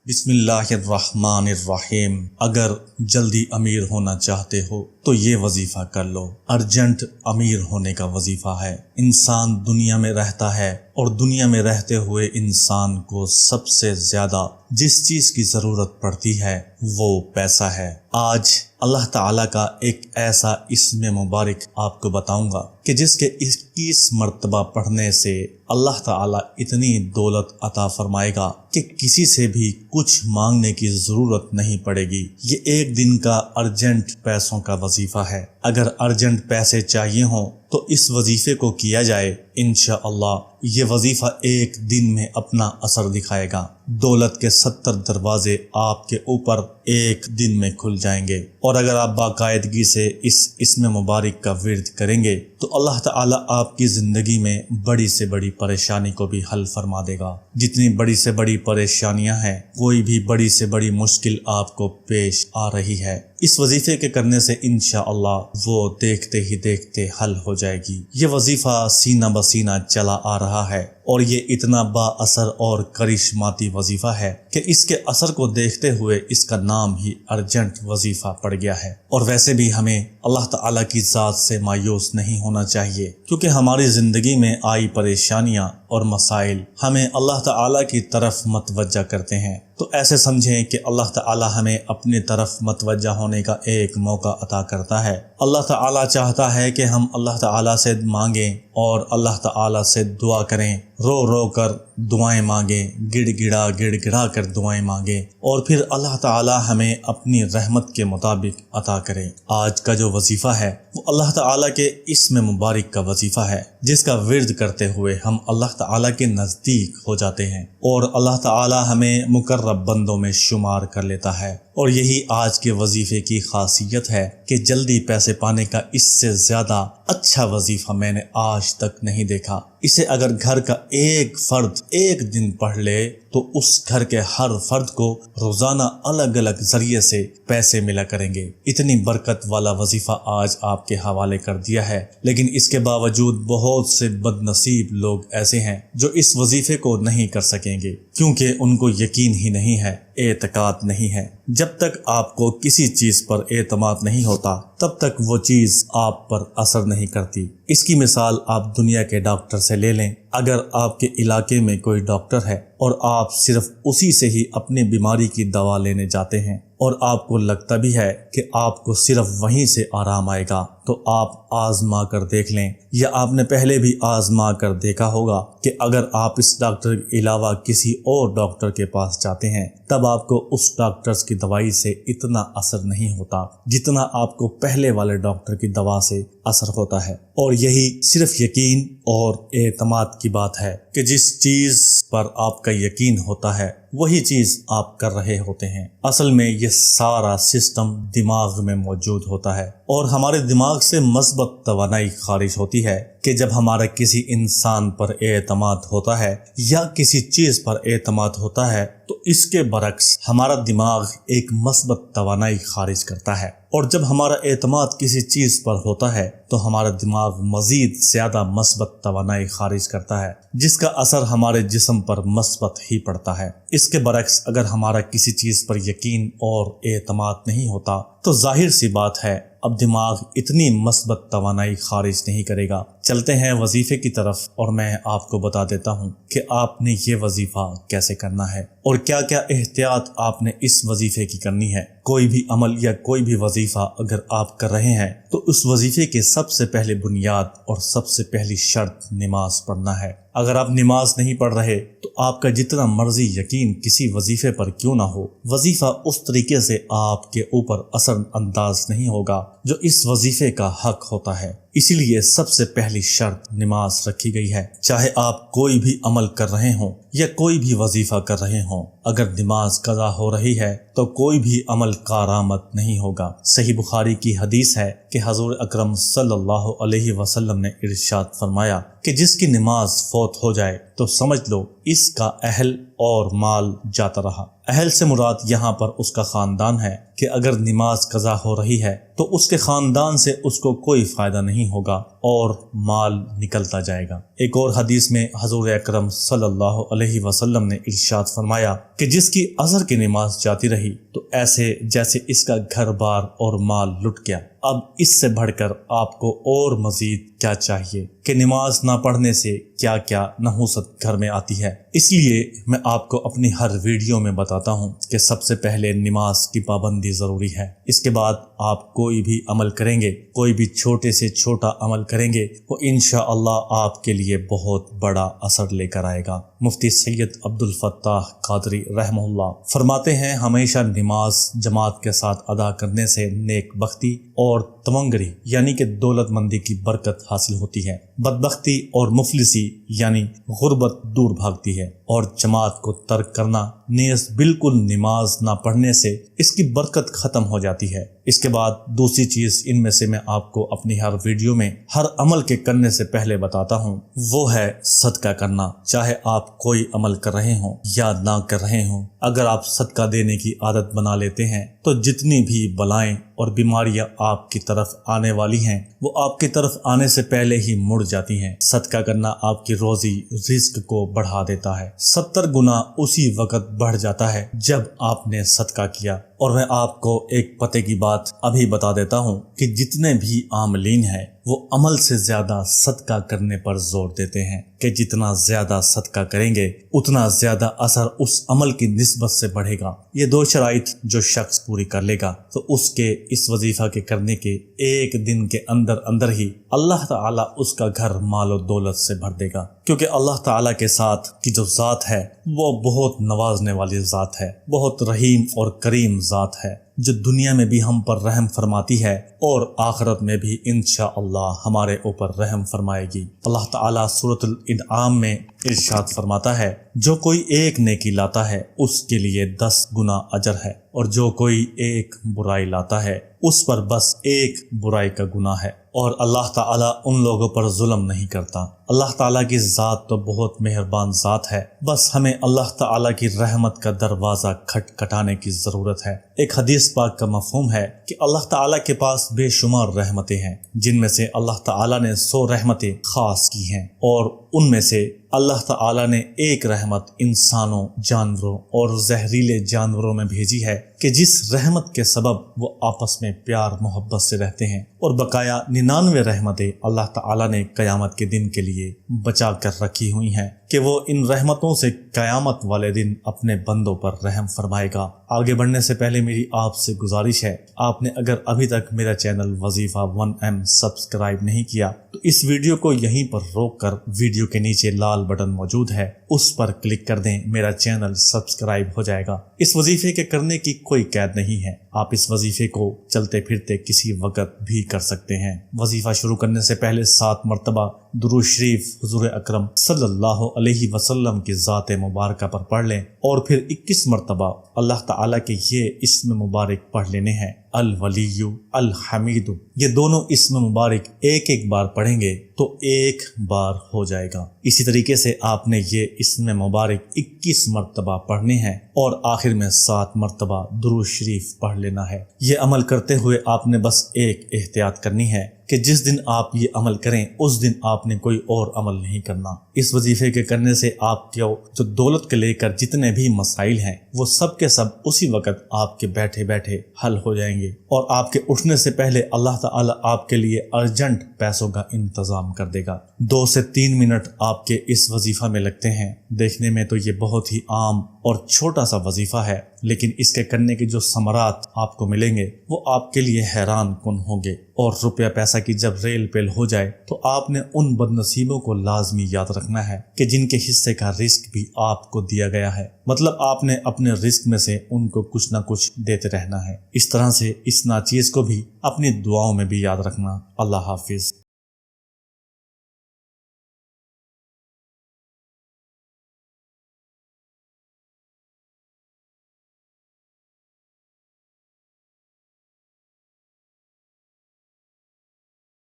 بسم اللہ الرحمن الرحیم۔ اگر جلدی امیر ہونا چاہتے ہو تو یہ وظیفہ کر لو۔ ارجنٹ امیر ہونے کا وظیفہ ہے۔ انسان دنیا میں رہتا ہے اور دنیا میں رہتے ہوئے انسان کو سب سے زیادہ جس چیز کی ضرورت پڑتی ہے وہ پیسہ ہے۔ آج اللہ تعالیٰ کا ایک ایسا اسم مبارک آپ کو بتاؤں گا کہ جس کے 21 مرتبہ پڑھنے سے اللہ تعالیٰ اتنی دولت عطا فرمائے گا کہ کسی سے بھی کچھ مانگنے کی ضرورت نہیں پڑے گی۔ یہ ایک دن کا ارجنٹ پیسوں کا وظیفہ ہے۔ اگر ارجنٹ پیسے چاہیے ہوں تو اس وظیفے کو کیا جائے، انشاءاللہ یہ وظیفہ ایک دن میں اپنا اثر دکھائے گا۔ دولت کے 70 دروازے آپ کے اوپر ایک دن میں کھل جائیں گے۔ اور اگر آپ باقاعدگی سے اس اسم مبارک کا ورد کریں گے تو اللہ تعالیٰ آپ کی زندگی میں بڑی سے بڑی پریشانی کو بھی حل فرما دے گا۔ جتنی بڑی سے بڑی پریشانیاں ہیں، کوئی بھی بڑی سے بڑی مشکل آپ کو پیش آ رہی ہے، اس وظیفے کے کرنے سے انشاءاللہ وہ دیکھتے ہی دیکھتے حل ہو جائے گی۔ یہ وظیفہ سینہ بسینہ چلا آ رہا ہے اور یہ اتنا با اثر اور کرشماتی وظیفہ ہے کہ اس کے اثر کو دیکھتے ہوئے اس کا نام ہی ارجنٹ وظیفہ پڑ گیا ہے۔ اور ویسے بھی ہمیں اللہ تعالیٰ کی ذات سے مایوس نہیں ہونا چاہیے، کیونکہ ہماری زندگی میں آئی پریشانیاں اور مسائل ہمیں اللہ تعالیٰ کی طرف متوجہ کرتے ہیں۔ تو ایسے سمجھیں کہ اللہ تعالیٰ ہمیں اپنی طرف متوجہ ہونے کا ایک موقع عطا کرتا ہے۔ اللہ تعالیٰ چاہتا ہے کہ ہم اللہ تعالیٰ سے مانگیں اور اللہ تعالیٰ سے دعا کریں، رو رو کر دعائیں مانگیں، گڑ گڑا کر دعائیں مانگیں، اور پھر اللہ تعالیٰ ہمیں اپنی رحمت کے مطابق عطا کریں۔ آج کا جو وظیفہ ہے وہ اللہ تعالیٰ کے اسم مبارک کا وظیفہ ہے، جس کا ورد کرتے ہوئے ہم اللہ تعالیٰ کے نزدیک ہو جاتے ہیں اور اللہ تعالیٰ ہمیں مقرب بندوں میں شمار کر لیتا ہے۔ اور یہی آج کے وظیفے کی خاصیت ہے کہ جلدی پیسے پانے کا اس سے زیادہ اچھا وظیفہ میں نے آج تک نہیں دیکھا۔ اسے اگر گھر کا ایک فرد ایک دن پڑھ لے تو اس گھر کے ہر فرد کو روزانہ الگ الگ ذریعے سے پیسے ملا کریں گے۔ اتنی برکت والا وظیفہ آج آپ کے حوالے کر دیا ہے، لیکن اس کے باوجود بہت سے بد نصیب لوگ ایسے ہیں جو اس وظیفے کو نہیں کر سکیں گے، کیونکہ ان کو یقین ہی نہیں ہے، اعتقاد نہیں ہے۔ جب تک آپ کو کسی چیز پر اعتماد نہیں ہوتا تب تک وہ چیز آپ پر اثر نہیں کرتی۔ اس کی مثال آپ دنیا کے ڈاکٹر سے لے لیں۔ اگر آپ کے علاقے میں کوئی ڈاکٹر ہے اور آپ صرف اسی سے ہی اپنی بیماری کی دوا لینے جاتے ہیں اور آپ کو لگتا بھی ہے کہ آپ کو صرف وہیں سے آرام آئے گا، تو آپ آزما کر دیکھ لیں، یا آپ نے پہلے بھی آزما کر دیکھا ہوگا کہ اگر آپ اس ڈاکٹر کے علاوہ کسی اور ڈاکٹر کے پاس جاتے ہیں تب آپ کو اس ڈاکٹر کی دوائی سے اتنا اثر نہیں ہوتا جتنا آپ کو پہلے والے ڈاکٹر کی دوا سے اثر ہوتا ہے۔ اور یہی صرف یقین اور اعتماد کی بات ہے کہ جس چیز پر آپ کا یقین ہوتا ہے وہی چیز آپ کر رہے ہوتے ہیں۔ اصل میں یہ سارا سسٹم دماغ میں موجود ہوتا ہے، اور ہمارے دماغ سے مثبت توانائی خارج ہوتی ہے کہ جب ہمارا کسی انسان پر اعتماد ہوتا ہے یا کسی چیز پر اعتماد ہوتا ہے تو اس کے برعکس ہمارا دماغ ایک مثبت توانائی خارج کرتا ہے، اور جب ہمارا اعتماد کسی چیز پر ہوتا ہے تو ہمارا دماغ مزید زیادہ مثبت توانائی خارج کرتا ہے، جس کا اثر ہمارے جسم پر مثبت ہی پڑتا ہے۔ اس کے برعکس اگر ہمارا کسی چیز پر یقین اور اعتماد نہیں ہوتا تو ظاہر سی بات ہے اب دماغ اتنی مثبت توانائی خارج نہیں کرے گا۔ چلتے ہیں وظیفے کی طرف، اور میں آپ کو بتا دیتا ہوں کہ آپ نے یہ وظیفہ کیسے کرنا ہے اور کیا کیا احتیاط آپ نے اس وظیفے کی کرنی ہے۔ کوئی بھی عمل یا کوئی بھی وظیفہ اگر آپ کر رہے ہیں تو اس وظیفے کی سب سے پہلے بنیاد اور سب سے پہلی شرط نماز پڑھنا ہے۔ اگر آپ نماز نہیں پڑھ رہے تو آپ کا جتنا مرضی یقین کسی وظیفے پر کیوں نہ ہو، وظیفہ اس طریقے سے آپ کے اوپر اثر انداز نہیں ہوگا جو اس وظیفے کا حق ہوتا ہے۔ اسی لیے سب سے پہلی شرط نماز رکھی گئی ہے۔ چاہے آپ کوئی بھی عمل کر رہے ہوں یا کوئی بھی وظیفہ کر رہے ہوں، اگر نماز قضا ہو رہی ہے تو کوئی بھی عمل کارآمد نہیں ہوگا۔ صحیح بخاری کی حدیث ہے کہ حضور اکرم صلی اللہ علیہ وسلم نے ارشاد فرمایا کہ جس کی نماز فوت ہو جائے تو سمجھ لو اس کا اہل اور مال جاتا رہا۔ اہل سے مراد یہاں پر اس کا خاندان ہے کہ اگر نماز قضا ہو رہی ہے تو اس کے خاندان سے اس کو کوئی فائدہ نہیں ہوگا اور مال نکلتا جائے گا۔ ایک اور حدیث میں حضور اکرم صلی اللہ علیہ وسلم نے ارشاد فرمایا کہ جس کی عصر کی نماز جاتی رہی تو ایسے جیسے اس کا گھر بار اور مال لٹ گیا۔ اب اس سے بڑھ کر آپ کو اور مزید کیا چاہیے کہ نماز نہ پڑھنے سے کیا کیا نحوست گھر میں آتی ہے۔ اس لیے میں آپ کو اپنی ہر ویڈیو میں بتاتا ہوں کہ سب سے پہلے نماز کی پابندی ضروری ہے۔ اس کے بعد آپ کوئی بھی عمل کریں گے، کوئی بھی چھوٹے سے چھوٹا عمل کریں گے، وہ انشاءاللہ آپ کے لیے بہت بڑا اثر لے کر آئے گا۔ مفتی سید عبدالفتاح قادری رحمہ اللہ فرماتے ہیں، ہمیشہ نماز جماعت کے ساتھ ادا کرنے سے نیک بختی اور تمنگری یعنی کہ دولت مندی کی برکت حاصل ہوتی ہے، بدبختی اور مفلسی یعنی غربت دور بھاگتی ہے، اور جماعت کو ترک کرنا نیز بالکل نماز نہ پڑھنے سے اس کی برکت ختم ہو جاتی ہے۔ اس کے بعد دوسری چیز ان میں سے میں آپ کو اپنی ہر ویڈیو میں ہر عمل کے کرنے سے پہلے بتاتا ہوں، وہ ہے صدقہ کرنا۔ چاہے آپ کوئی عمل کر رہے ہوں یا نہ کر رہے ہوں، اگر آپ صدقہ دینے کی عادت بنا لیتے ہیں تو جتنی بھی بلائیں اور بیماریاں آپ کی طرف آنے والی ہیں وہ آپ کی طرف آنے سے پہلے ہی مڑ جاتی ہیں۔ صدقہ کرنا آپ کی روزی رزق کو بڑھا دیتا ہے، 70 گنا اسی وقت بڑھ جاتا ہے جب آپ نے صدقہ کیا۔ اور میں آپ کو ایک پتے کی بات ابھی بتا دیتا ہوں کہ جتنے بھی عاملین ہیں وہ عمل سے زیادہ صدقہ کرنے پر زور دیتے ہیں کہ جتنا زیادہ صدقہ کریں گے اتنا زیادہ اثر اس عمل کی نسبت سے بڑھے گا۔ یہ دو شرائط جو شخص پوری کر لے گا تو اس کے اس وظیفہ کے کرنے کے ایک دن کے اندر ہی اللہ تعالیٰ اس کا گھر مال و دولت سے بھر دے گا، کیونکہ اللہ تعالیٰ کے ساتھ کی جو ذات ہے وہ بہت نوازنے والی ذات ہے، بہت رحیم اور کریم ذات ہے، جو دنیا میں بھی ہم پر رحم فرماتی ہے اور آخرت میں بھی انشاءاللہ ہمارے اوپر رحم فرمائے گی۔ اللہ تعالیٰ سورۃ الانعام میں ارشاد فرماتا ہے، جو کوئی ایک نیکی لاتا ہے اس کے لیے 10 گنا اجر ہے، اور جو کوئی ایک برائی لاتا ہے اس پر بس ایک برائی کا گناہ ہے، اور اللہ تعالیٰ ان لوگوں پر ظلم نہیں کرتا۔ اللہ تعالیٰ کی ذات تو بہت مہربان ذات ہے، بس ہمیں اللہ تعالیٰ کی رحمت کا دروازہ کھٹکھٹانے کی ضرورت ہے۔ ایک حدیث پاک کا مفہوم ہے کہ اللہ تعالیٰ کے پاس بے شمار رحمتیں ہیں، جن میں سے اللہ تعالیٰ نے 100 رحمتیں خاص کی ہیں، اور ان میں سے اللہ تعالیٰ نے ایک رحمت انسانوں، جانوروں اور زہریلے جانوروں میں بھیجی ہے کہ جس رحمت کے سبب وہ آپس میں پیار محبت سے رہتے ہیں، اور بقایا 99 رحمتیں اللہ تعالیٰ نے قیامت کے دن کے لیے بچا کر رکھی ہوئی ہیں کہ وہ ان رحمتوں سے قیامت والے دن اپنے بندوں پر رحم فرمائے گا۔ آگے بڑھنے سے پہلے میری آپ سے گزارش ہے، آپ نے اگر ابھی تک میرا چینل وظیفہ 1M سبسکرائب نہیں کیا تو اس ویڈیو کو یہیں پر روک کر ویڈیو کے نیچے لال بٹن موجود ہے، اس پر کلک کر دیں، میرا چینل سبسکرائب ہو جائے گا۔ اس وظیفے کے کرنے کی کوئی قید نہیں ہے، آپ اس وظیفے کو چلتے پھرتے کسی وقت بھی کر سکتے ہیں۔ وظیفہ شروع کرنے سے پہلے 7 مرتبہ درود شریف حضور اکرم صلی اللہ علیہ وسلم کی ذات مبارکہ پر پڑھ لیں، اور پھر 21 مرتبہ اللہ تعالیٰ کے یہ اسم مبارک پڑھ لینے ہیں، الولی، الحمید۔ یہ دونوں اسم مبارک ایک ایک بار پڑھیں گے تو 1 بار ہو جائے گا۔ اسی طریقے سے آپ نے یہ اسم مبارک 21 مرتبہ پڑھنے ہیں، اور آخر میں 7 مرتبہ درود شریف پڑھ لینا ہے۔ یہ عمل کرتے ہوئے آپ نے بس ایک احتیاط کرنی ہے کہ جس دن آپ یہ عمل کریں اس دن آپ نے کوئی اور عمل نہیں کرنا۔ اس وظیفے کے کرنے سے آپ کے جو دولت کے لے کر جتنے بھی مسائل ہیں وہ سب کے سب اسی وقت آپ کے بیٹھے بیٹھے حل ہو جائیں گے، اور آپ کے اٹھنے سے پہلے اللہ تعالیٰ آپ کے لیے ارجنٹ پیسوں کا انتظام کر دے گا۔ 2 سے 3 منٹ آپ کے اس وظیفہ میں لگتے ہیں۔ دیکھنے میں تو یہ بہت ہی عام اور چھوٹا سا وظیفہ ہے، لیکن اس کے کرنے کے جو ثمرات آپ کو ملیں گے وہ آپ کے لیے حیران کن ہوں گے۔ اور روپیہ پیسہ کی جب ریل پیل ہو جائے تو آپ نے ان بد نصیبوں کو لازمی یاد رکھنا ہے کہ جن کے حصے کا رزق بھی آپ کو دیا گیا ہے، مطلب آپ نے اپنے رزق میں سے ان کو کچھ نہ کچھ دیتے رہنا ہے۔ اس طرح سے اس ناچیز کو بھی اپنی دعاؤں میں بھی یاد رکھنا۔ اللہ حافظ۔